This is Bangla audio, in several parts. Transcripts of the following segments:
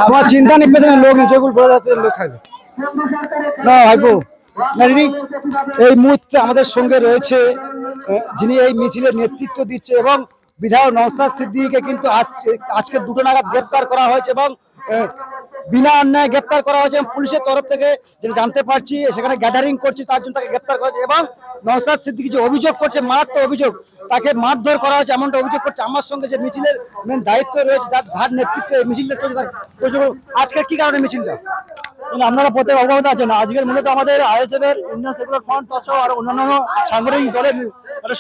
তোমার চিন্তা নেই, পেছনে লোক নেই, যেগুলো বলে যাচ্ছে লোক থাকবে না ভাইপো না রিনি। এই মুহূর্তে আমাদের সঙ্গে রয়েছে যিনি এই মিছিলের নেতৃত্ব দিচ্ছে এবং বিধায়ক নওশাদ সিদ্দিকীকে কিন্তু আজকে 2টো নাগাদ গ্রেপ্তার করা হয়েছে এবং বিনা অন্যায় গ্রেপ্তার করা হয়েছে। পুলিশের তরফ থেকে যেটা জানতে পারছি সেখানে গ্যাদারিং করছি, তার জন্য তাকে গ্রেপ্তার করা হয়েছে এবং নওশাদ সিদ্দিকী যে অভিযোগ করছে, মারাত্মক অভিযোগ, তাকে মারধর করা হয়েছে এমনটা অভিযোগ করছে। আমার সঙ্গে যে মিছিলের মেন দায়িত্ব রয়েছে, যার নেতৃত্বে মিছিলটা চলছে, তার আজকে কি কারণে মিছিলটা? আপনারা প্রত্যেক অবগত আছেন, আজকের মূলত আমাদের আইএসএফ এর ইন্ডিয়ান সেকুলার ফ্রন্ট সহ আর অন্যান্য সাংগঠনিক দলের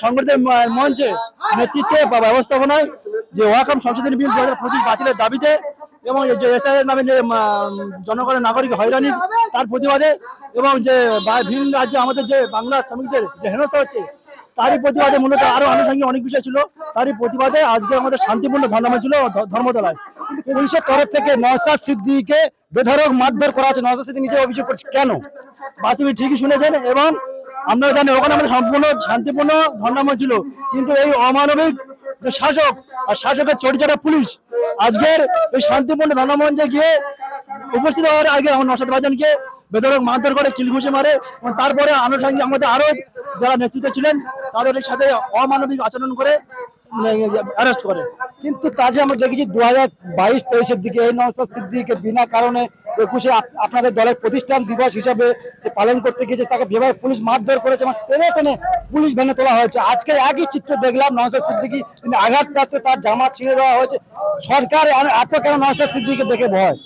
সংগঠিত মঞ্চে নেতৃত্বে বা ব্যবস্থাপনায় যে ওয়াকম সংশোধনী বিল 2025 বাতিলের দাবিতে এবং যে এসআইআর নামে যে জনগণের নাগরিক হয়রানি তার প্রতিবাদে এবং যে বিভিন্ন রাজ্যে আমাদের যে বাংলা শ্রমিকদের যে হেনস্থা হচ্ছে তারই প্রতিবাদে মূলত আরো আনুষঙ্গিক অনেক বিষয় ছিল, তারই প্রতিবাদে আজকে আমাদের শান্তিপূর্ণ ধর্নাময় ছিল ধর্মতলায়। পুলিশের তরফ থেকে নওশাদ সিদ্দিকীকে বেধড়ক মারধর করা হচ্ছে, নওশাদ সিদ্দিকী নিজে অভিযোগ করছে, কেন? বাস্তবে ঠিকই শুনেছেন এবং আমরা জানি ওখানে আমাদের সম্পূর্ণ শান্তিপূর্ণ ধর্নাময় ছিল, কিন্তু এই অমানবিক যে শাসক আর শাসকের চটিচাটা পুলিশ আজকের এই শান্তিপূর্ণ ধর্নামঞ্চে গিয়ে উপস্থিত হওয়ার আগে আমার নওশাদ ভাইজানকে বেধড়ক মারধর করে কিলঘুষি মারে এবং তারপরে আনুষঙ্গিক আমাদের আরো যারা নেতৃত্ব ছিলেন তাদের সাথে অমানবিক আচরণ করে অ্যারেস্ট করে। কিন্তু তাজে আমরা দেখেছি 2022-23-এর দিকে এই নওশাদ সিদ্দিকীকে বিনা কারণে 21-এ আপনাদের দলের প্রতিষ্ঠান দিবস হিসাবে যে পালন করতে গিয়েছে তাকে যেভাবে পুলিশ মারধর করেছে এবং টেনে টেনে পুলিশ ভ্যানে তোলা হয়েছে। আজকে একই চিত্র দেখলাম, নওশাদ সিদ্দিকী তিনি আঘাতপ্রাপ্ত, তার জামা ছিঁড়ে দেওয়া হয়েছে। সরকার এত কেন নওশাদ সিদ্দিকীকে দেখে ভয়?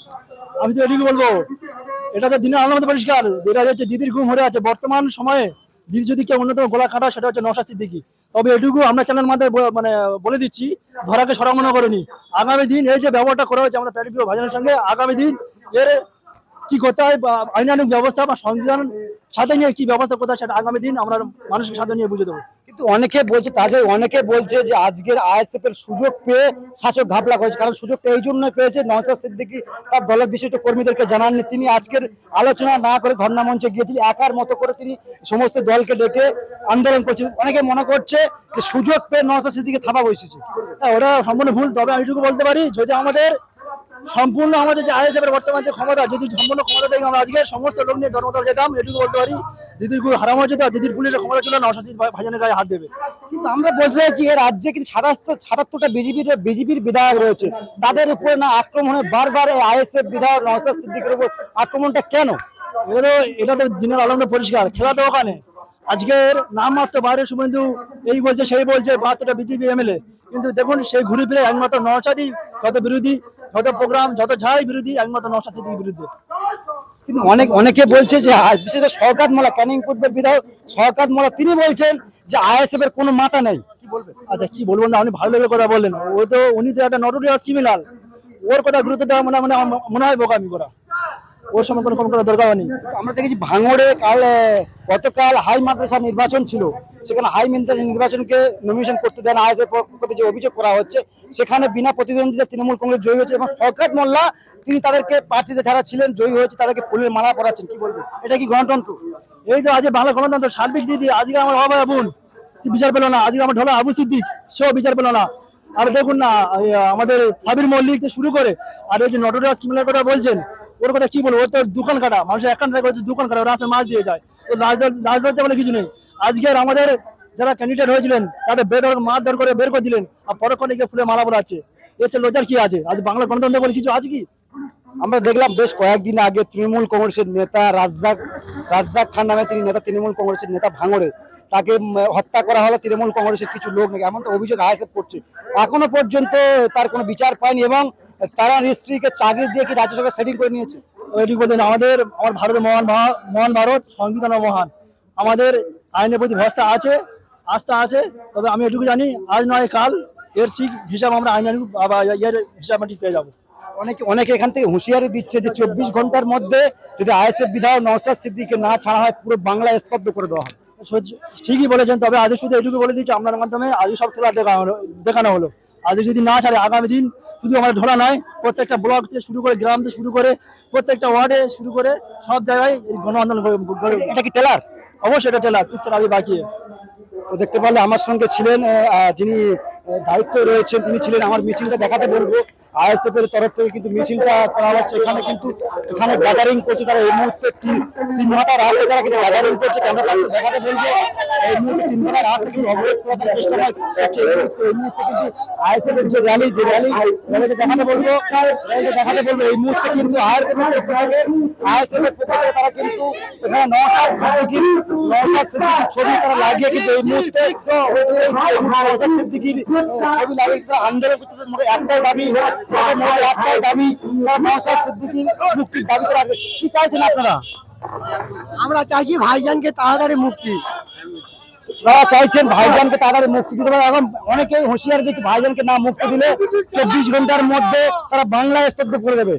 আমি তো এটুকু বলবো, এটা তো দিনের আলোর মধ্যে পরিষ্কার, যেটা হচ্ছে দিদির ঘুম হয়ে আছে বর্তমান সময়ে। দিদি যদি কেউ অন্যতম গোলা কাটা সেটা হচ্ছে নওশাদ সিদ্দিকী। তবে এটুকু আমরা চ্যানেল মাধ্যমে মানে বলে দিচ্ছি, ধরাকে সরা মনে করেনি। আগামী দিন এই যে ব্যবহারটা করা হয়েছে আমাদের প্যারিপ্রিয় ভাইজানের সঙ্গে, আগামী দিন এর কি করতে হয় বা আইনানুগ ব্যবস্থা বা সংবিধান সাথে নিয়ে কি ব্যবস্থা করতে হয় সেটা আগামী দিন আমরা মানুষকে সাথে নিয়ে বুঝে দেবো। কিন্তু অনেকে বলছে, তাদের অনেকে বলছে যে আজকের আইএসএফ এর সুযোগ পেয়ে শাসক ঘাপলা করেছে, কারণ সুযোগটা এই জন্য পেয়েছে নওশাদ সিদ্দিকী তার দলের বিশিষ্ট কর্মীদেরকে জানাননি। তিনি আজকের আলোচনা না করে ধর্ণা মঞ্চে গিয়েছিলেন, একার মতো করে তিনি সমস্ত দলকে ডেকে আন্দোলন করছেন। অনেকে মনে করছে যে সুযোগ পেয়ে নওশাদ সিদ্দিকী থাবা বসেছে। ওরা সম্পূর্ণ ভুল। তবে আমি এটুকু বলতে পারি, যদি আমাদের সম্পূর্ণ আমাদের যে আইএসএফ এর বর্তমান যে ক্ষমতা, যদি সম্পূর্ণ ক্ষমতা পেয়ে আমরা আজকে সমস্ত লোক নিয়ে ধর্মতল যেতাম, এটুকু বলতে পারি। দিদির গুরু হারাম হয়েছে, তো দিদির পুলিশের ক্ষমতা ছিল নওশাদ ভাইজানের গায়ে হাত দেবে। কিন্তু আমরা বলতে চাইছি এর রাজ্যে কিন্তু 77টা বিজেপির বিধায়ক রয়েছে, তাদের উপরে না আক্রমণে বারবার আইএসএফ বিধায়ক নওশাদ সিদ্দিকীর উপর আক্রমণটা কেন? এটা তো দিনের আলমটা পরিষ্কার, খেলা তো ওখানে। আজকের নাম মাত্র বাইরে শুভেন্দু এই বলছে সেই বলছে 72টা বিজেপি এমএলএ, কিন্তু দেখুন সেই ঘুরে ফিরে একমাত্র নওশাদই যত বিরোধী, যত প্রোগ্রাম, যত যাই বিরোধী, একমাত্র নওশাদ সিদ্দিকীর বিরুদ্ধে। কিন্তু অনেকে বলছে যে বিশেষ করে শওকত মোল্লা, ক্যানিং পূর্বের বিধায়ক শওকত মোল্লা, তিনি বলছেন যে আইএসএফ এর কোনো মাথা নেই। কি বলবেন? আচ্ছা কি বলবো না, আপনি ভালো লেগে কথা বললেন। উনি তো একটা নটোরিয়াস ক্রিমিনাল, ওর কথা গুরুত্ব দেওয়া মনে হয় বোকামি করা, ওর সময় কোনো করার দরকার নেই। আমরা দেখেছি ভাঙড়ে গতকাল হাই মাদ্রাসা নির্বাচন ছিল, সেখানে হাই মাদ্রাসা নির্বাচনকে নমিনেশন করতে দেন আইএসএফ পক্ষ থেকে যে অভিযোগ করা হচ্ছে, সেখানে বিনা প্রতিদ্বন্দ্বিতা তৃণমূল কংগ্রেস জয়ী হয়েছে এবং শওকত মোল্লা তিনি তাদেরকে প্রার্থীদের যারা ছিলেন জয়ী হয়েছে তাদেরকে ফুলের মালা পরাচ্ছেন। কি বলবেন, এটা কি গণতন্ত্র? এই যে আজ বাংলা গণতন্ত্র সার্বিক দিদি, আজকে আমার অভয় বোন বিচার পেল না, আজকে আমার ঢোলা আবু সিদ্দিক সেও বিচার পেল না। আর দেখুন না, আমাদের সাবির মল্লিক শুরু করে আর এই যে নটোরিয়াস ক্রিমিনাল কথা বলছেন, ওর কথা কি বলবো? ওর তো দোকান কাটা, মানুষের একান্ত দোকান কাটা, রাস্তায় মাছ দিয়ে যায়, তো লাজলজ্জা বলে কিছু নেই। আজকের আমাদের যারা ক্যান্ডিডেট হয়েছিলেন তাদের বেদর মারধর করে বের করে দিলেন, আর পরক্ষণে গিয়ে ফুলে মালা বলাচ্ছে। এর চেয়ে লজ্জার কি আছে? আজ বাংলা গণতন্ত্র বলে কিছু আছে কি? আমরা দেখলাম বেশ কয়েকদিন আগে তৃণমূল কংগ্রেসের নেতা রাজ্জাক খান নামে তিনি নেতা, তৃণমূল কংগ্রেসের নেতা ভাঙড়ে, তাকে হত্যা করা হলো তৃণমূল কংগ্রেসের কিছু লোক নাকি, এমনটা অভিযোগ আইএসএফ করছে। এখনো পর্যন্ত তার কোনো বিচার পায়নি এবং তারা স্ত্রীকে চাকরি দিয়ে কি রাজ্য সরকার সেটিং করে নিয়েছে। এটি বলছেন আমার ভারতের মহান ভারত, সংবিধান মহান, আমাদের আইনের প্রতি ভরসা আছে, আস্থা আছে। তবে আমি এটুকু জানি, আজ নয় কাল এর ঠিক হিসাব আমরা আইনানুগ এর হিসাব ঠিক পেয়ে যাবো। অনেকে এখান থেকে হুঁশিয়ারি দিচ্ছে যে 24 ঘন্টার মধ্যে যদি আইএসএফ বিধায়ক নওশাদ সিদ্দিকীকে না ছাড়া হয় পুরো বাংলা স্তব্ধ করে দেওয়া হবে। ঠিকই বলেছেন, তবে আজ শুধু এটুকু বলে দিচ্ছি আপনার মাধ্যমে, আজকে সব খেলা দেখানো হলো। আজ যদি না ছাড়ে আগামী দিন শুধু আমাদের ঢোলা নয়, প্রত্যেকটা ব্লক থেকে শুরু করে গ্রাম থেকে শুরু করে প্রত্যেকটা ওয়ার্ডে শুরু করে সব জায়গায় গণ আন্দোলন। এটা কি টেলার? অবশ্যই এটা টেলার, পিকচার আগে বাকি। তো দেখতে পারলে আমার সঙ্গে ছিলেন যিনি দায়িত্ব রয়েছেন, তিনি ছিলেন। আমার মিছিলটা দেখাতে বলবো। আইএসএফ এর তরফ থেকে কিন্তু মিছিলটা করা হচ্ছে। এখানে গ্যাদারিং করছে তারা। এই মুহূর্তে তিন মাথা রাস্তায় তারা কিন্তু গ্যাদারিং করছে। ক্যামেরা দেখাতে বলবো। এই মুহূর্তে তিন মাথা রাস্তা কিন্তু অবরোধ করার চেষ্টা করছে। এই মুহূর্তে কিন্তু আইএসএফ এর যে র্যালিকে দেখাতে বলবো। এই মুহূর্তে কিন্তু আইএসএফ এর পক্ষ থেকে তারা কিন্তু এখানে নওশাদ সিদ্দিকীর ছবি তারা লাগিয়ে কিন্তু এই মুহূর্তে নওশাদ সিদ্দিকীর ছবি লাগিয়ে তারা আন্দোলন করতে। একটাই দাবি, নওশাদ সিদ্দিকীর মুক্তির দাবি তারা আছে। কি চাইছেন আপনারা? আমরা চাইছি ভাইজানকে তাড়াতাড়ি মুক্তি। তারা চাইছেন ভাইজানকে তাড়াতাড়ি মুক্তি দিতে পারে। এখন অনেকেই হুঁশিয়ার দিচ্ছে ভাইজানকে না মুক্তি দিলে 24 ঘন্টার মধ্যে তারা বাংলায় স্তব্ধ করে দেবে।